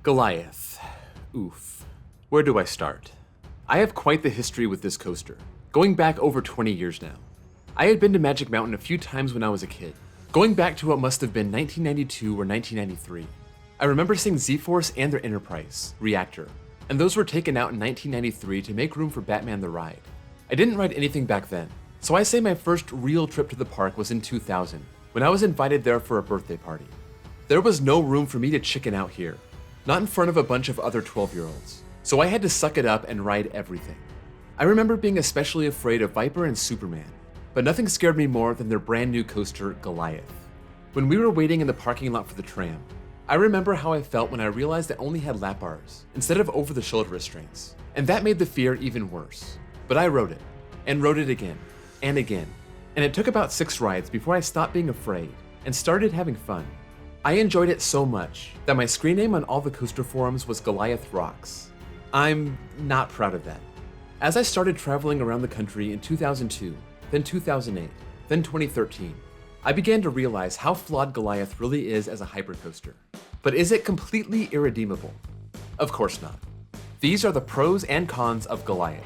Goliath. Oof. Where do I start? I have quite the history with this coaster, going back over 20 years now. I had been to Magic Mountain a few times when I was a kid, going back to what must have been 1992 or 1993. I remember seeing Z-Force and their Enterprise, Reactor, and those were taken out in 1993 to make room for Batman the Ride. I didn't ride anything back then, so I say my first real trip to the park was in 2000, when I was invited there for a birthday party. There was no room for me to chicken out here, not in front of a bunch of other 12-year-olds, so I had to suck it up and ride everything. I remember being especially afraid of Viper and Superman, but nothing scared me more than their brand new coaster, Goliath. When we were waiting in the parking lot for the tram, I remember how I felt when I realized it only had lap bars instead of over-the-shoulder restraints, and that made the fear even worse. But I rode it, and rode it again, and again, and it took about 6 rides before I stopped being afraid and started having fun. I enjoyed it so much that my screen name on all the coaster forums was Goliath Rocks. I'm not proud of that. As I started traveling around the country in 2002, then 2008, then 2013, I began to realize how flawed Goliath really is as a hypercoaster. But is it completely irredeemable? Of course not. These are the pros and cons of Goliath.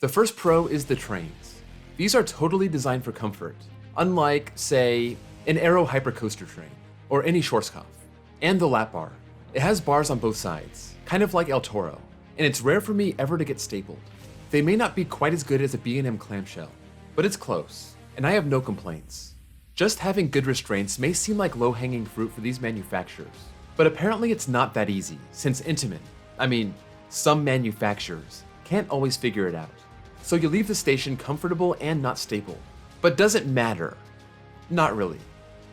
The first pro is the trains. These are totally designed for comfort, unlike, say, an Aero Hypercoaster train, or any Schwarzkopf. And the lap bar. It has bars on both sides, kind of like El Toro, and it's rare for me ever to get stapled. They may not be quite as good as a B&M clamshell, but it's close, and I have no complaints. Just having good restraints may seem like low-hanging fruit for these manufacturers, but apparently it's not that easy, since some manufacturers can't always figure it out. So you leave the station comfortable and not stapled. But does it matter? Not really.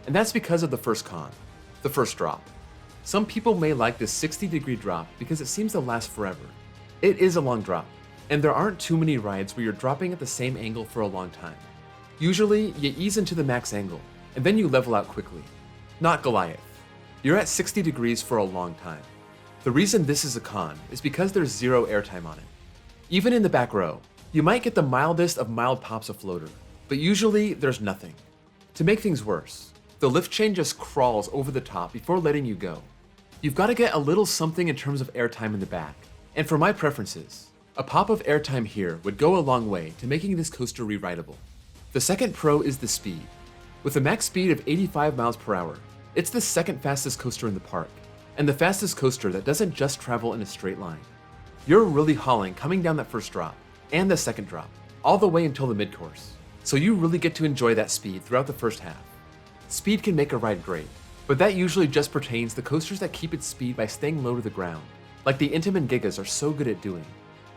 And that's because of the first con, the first drop. Some people may like this 60-degree drop because it seems to last forever. It is a long drop, and there aren't too many rides where you're dropping at the same angle for a long time. Usually, you ease into the max angle, and then you level out quickly. Not Goliath. You're at 60 degrees for a long time. The reason this is a con is because there's zero airtime on it. Even in the back row, you might get the mildest of mild pops of floater, but usually there's nothing. To make things worse, the lift chain just crawls over the top before letting you go. You've got to get a little something in terms of airtime in the back, and for my preferences, a pop of airtime here would go a long way to making this coaster re-rideable. The second pro is the speed. With a max speed of 85 miles per hour, it's the second fastest coaster in the park, and the fastest coaster that doesn't just travel in a straight line. You're really hauling coming down that first drop, and the second drop, all the way until the mid-course. So you really get to enjoy that speed throughout the first half. Speed can make a ride great, but that usually just pertains to coasters that keep its speed by staying low to the ground, like the Intamin Gigas are so good at doing.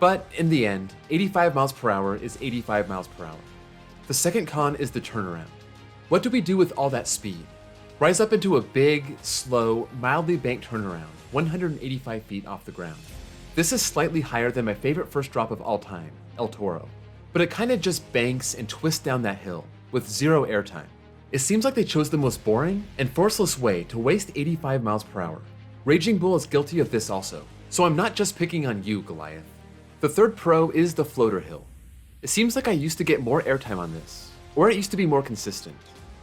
But in the end, 85 miles per hour is 85 miles per hour. The second con is the turnaround. What do we do with all that speed? Rise up into a big, slow, mildly banked turnaround, 185 feet off the ground. This is slightly higher than my favorite first drop of all time, El Toro, but it kinda just banks and twists down that hill, with zero airtime. It seems like they chose the most boring and forceless way to waste 85 miles per hour. Raging Bull is guilty of this also, so I'm not just picking on you, Goliath. The third pro is the floater hill. It seems like I used to get more airtime on this, or it used to be more consistent.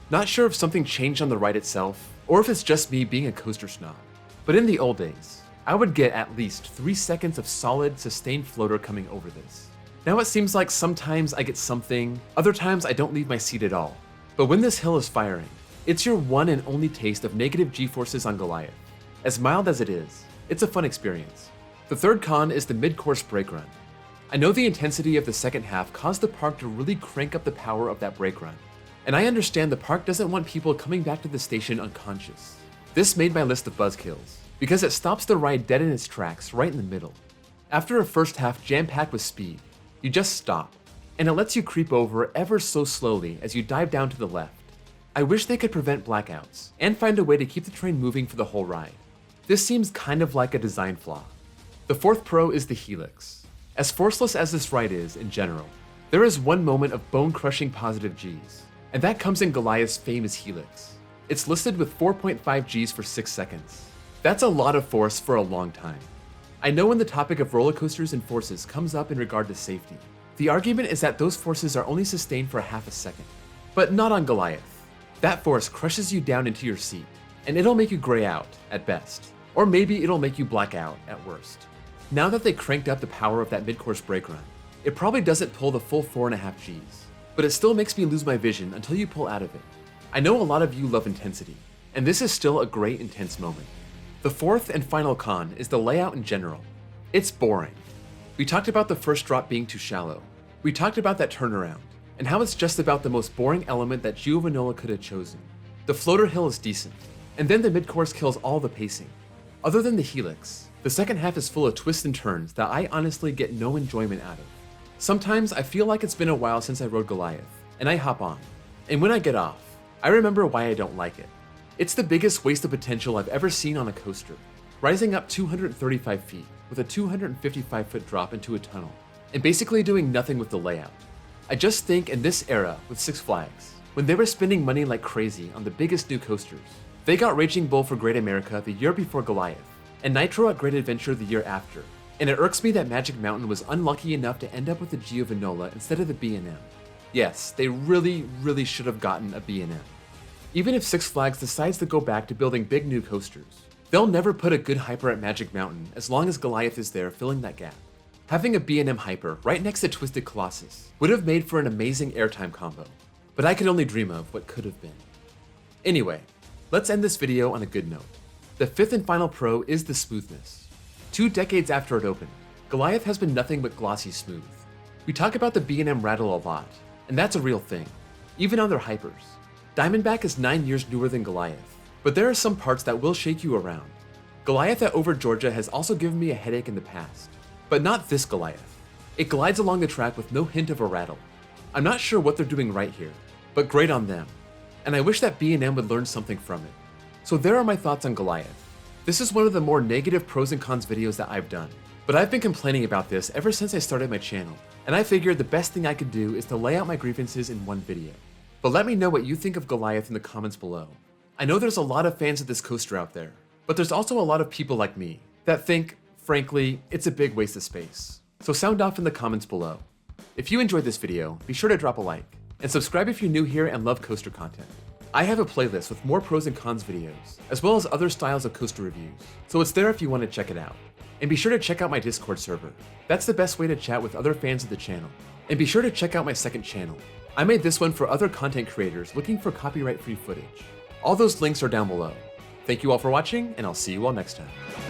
Not sure if something changed on the ride itself, or if it's just me being a coaster snob. But in the old days, I would get at least 3 seconds of solid, sustained floater coming over this. Now it seems like sometimes I get something, other times I don't leave my seat at all. But when this hill is firing, it's your one and only taste of negative G-forces on Goliath. As mild as it is, it's a fun experience. The third con is the mid-course brake run. I know the intensity of the second half caused the park to really crank up the power of that brake run. And I understand the park doesn't want people coming back to the station unconscious. This made my list of buzzkills, because it stops the ride dead in its tracks right in the middle. After a first half jam-packed with speed, you just stop, and it lets you creep over ever so slowly as you dive down to the left. I wish they could prevent blackouts, and find a way to keep the train moving for the whole ride. This seems kind of like a design flaw. The fourth pro is the Helix. As forceless as this ride is in general, there is one moment of bone-crushing positive Gs, and that comes in Goliath's famous Helix. It's listed with 4.5 Gs for 6 seconds. That's a lot of force for a long time. I know when the topic of roller coasters and forces comes up in regard to safety, the argument is that those forces are only sustained for half a second. But not on Goliath. That force crushes you down into your seat, and it'll make you gray out, at best. Or maybe it'll make you black out, at worst. Now that they cranked up the power of that mid-course brake run, it probably doesn't pull the full 4.5 Gs, but it still makes me lose my vision until you pull out of it. I know a lot of you love intensity, and this is still a great intense moment. The fourth and final con is the layout in general. It's boring. We talked about the first drop being too shallow. We talked about that turnaround, and how it's just about the most boring element that Giovanola could have chosen. The floater hill is decent, and then the mid-course kills all the pacing. Other than the helix, the second half is full of twists and turns that I honestly get no enjoyment out of. Sometimes I feel like it's been a while since I rode Goliath, and I hop on. And when I get off, I remember why I don't like it. It's the biggest waste of potential I've ever seen on a coaster, rising up 235 feet with a 255-foot drop into a tunnel, and basically doing nothing with the layout. I just think in this era with Six Flags, when they were spending money like crazy on the biggest new coasters, they got Raging Bull for Great America the year before Goliath, and Nitro at Great Adventure the year after, and it irks me that Magic Mountain was unlucky enough to end up with the Giovanola instead of the B&M. Yes, they really should have gotten a B&M. Even if Six Flags decides to go back to building big new coasters, they'll never put a good hyper at Magic Mountain as long as Goliath is there filling that gap. Having a B&M hyper right next to Twisted Colossus would have made for an amazing airtime combo, but I could only dream of what could have been. Anyway, let's end this video on a good note. The fifth and final pro is the smoothness. 2 decades after it opened, Goliath has been nothing but glossy smooth. We talk about the B&M rattle a lot, and that's a real thing, even on their hypers. Diamondback is 9 years newer than Goliath, but there are some parts that will shake you around. Goliath at Over Georgia has also given me a headache in the past, but not this Goliath. It glides along the track with no hint of a rattle. I'm not sure what they're doing right here, but great on them, and I wish that B&M would learn something from it. So there are my thoughts on Goliath. This is one of the more negative pros and cons videos that I've done, but I've been complaining about this ever since I started my channel, and I figured the best thing I could do is to lay out my grievances in one video. But let me know what you think of Goliath in the comments below. I know there's a lot of fans of this coaster out there, but there's also a lot of people like me that think, frankly, it's a big waste of space. So sound off in the comments below. If you enjoyed this video, be sure to drop a like, and subscribe if you're new here and love coaster content. I have a playlist with more pros and cons videos, as well as other styles of coaster reviews, so it's there if you want to check it out. And be sure to check out my Discord server. That's the best way to chat with other fans of the channel. And be sure to check out my second channel. I made this one for other content creators looking for copyright-free footage. All those links are down below. Thank you all for watching, and I'll see you all next time.